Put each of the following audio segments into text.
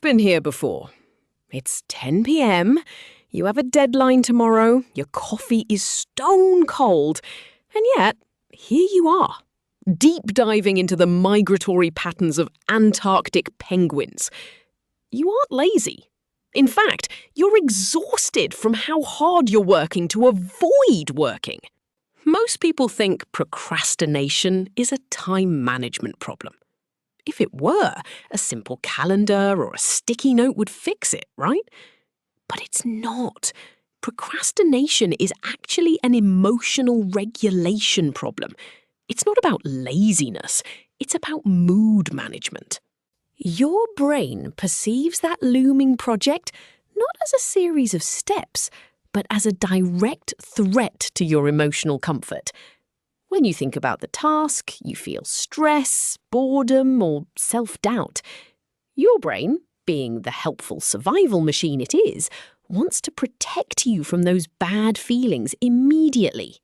You've been here before. It's 10 p.m, you have a deadline tomorrow, your coffee is stone cold, and yet, here you are, deep diving into the migratory patterns of Antarctic penguins. You aren't lazy. In fact, you're exhausted from how hard you're working to avoid working. Most people think procrastination is a time management problem. If it were, a simple calendar or a sticky note would fix it, right? But it's not. Procrastination is actually an emotional regulation problem. It's not about laziness, it's about mood management. Your brain perceives that looming project not as a series of steps, but as a direct threat to your emotional comfort. When you think about the task, you feel stress, boredom, or self-doubt. Your brain, being the helpful survival machine it is, wants to protect you from those bad feelings immediately.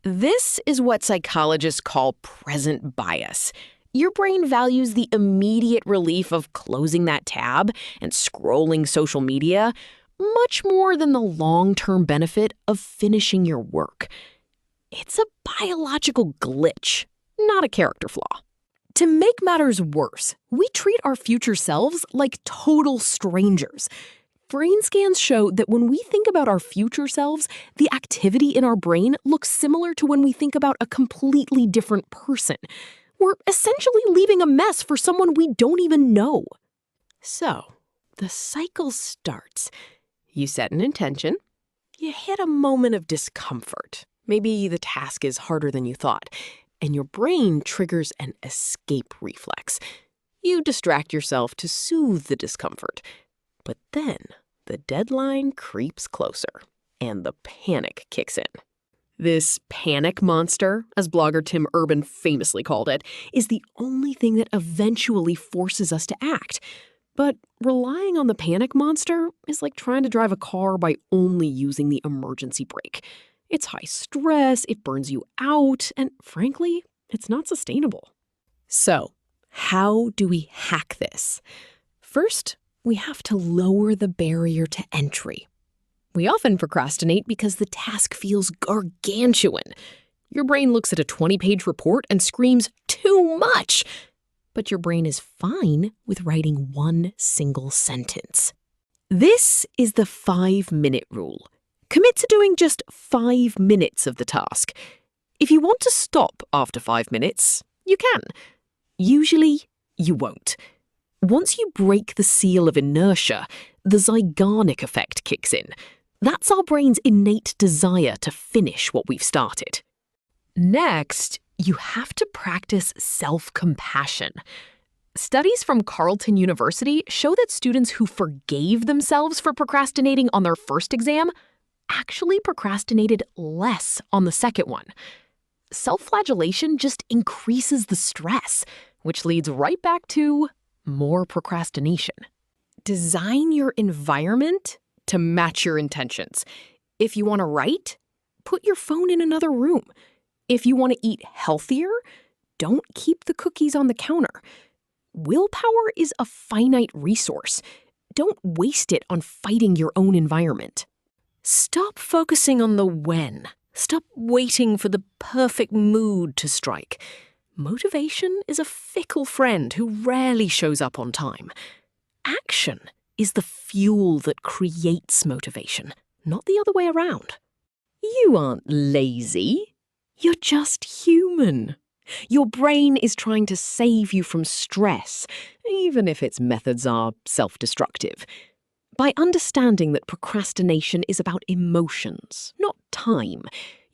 This is what psychologists call present bias. Your brain values the immediate relief of closing that tab and scrolling social media much more than the long-term benefit of finishing your work. It's a biological glitch, not a character flaw. To make matters worse, we treat our future selves like total strangers. Brain scans show that when we think about our future selves, the activity in our brain looks similar to when we think about a completely different person. We're essentially leaving a mess for someone we don't even know. So, the cycle starts. You set an intention. You hit a moment of discomfort. Maybe the task is harder than you thought, and your brain triggers an escape reflex. You distract yourself to soothe the discomfort. But then, the deadline creeps closer, and the panic kicks in. This panic monster, as blogger Tim Urban famously called it, is the only thing that eventually forces us to act. But relying on the panic monster is like trying to drive a car by only using the emergency brake. It's high stress, it burns you out, and frankly, it's not sustainable. So, how do we hack this? First, we have to lower the barrier to entry. We often procrastinate because the task feels gargantuan. Your brain looks at a 20-page report and screams, "Too much!" But your brain is fine with writing one single sentence. This is the 5-minute rule. Commit to doing just 5 minutes of the task. If you want to stop after 5 minutes, you can. Usually, you won't. Once you break the seal of inertia, the Zeigarnik effect kicks in. That's our brain's innate desire to finish what we've started. Next, you have to practice self-compassion. Studies from Carleton University show that students who forgave themselves for procrastinating on their first exam actually procrastinated less on the second one. Self-flagellation just increases the stress, which leads right back to more procrastination. Design your environment to match your intentions. If you want to write, put your phone in another room. If you want to eat healthier, don't keep the cookies on the counter. Willpower is a finite resource. Don't waste it on fighting your own environment. Stop focusing on the when. Stop waiting for the perfect mood to strike. Motivation is a fickle friend who rarely shows up on time. Action is the fuel that creates motivation, not the other way around. You aren't lazy. You're just human. Your brain is trying to save you from stress, even if its methods are self-destructive. By understanding that procrastination is about emotions, not time,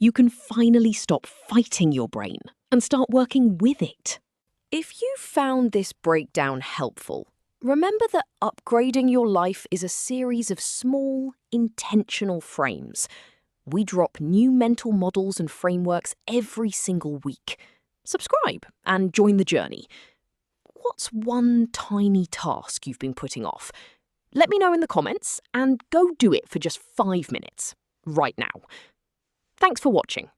you can finally stop fighting your brain and start working with it. If you found this breakdown helpful, remember that upgrading your life is a series of small, intentional frames. We drop new mental models and frameworks every single week. Subscribe and join the journey. What's one tiny task you've been putting off? Let me know in the comments and go do it for just 5 minutes, right now. Thanks for watching.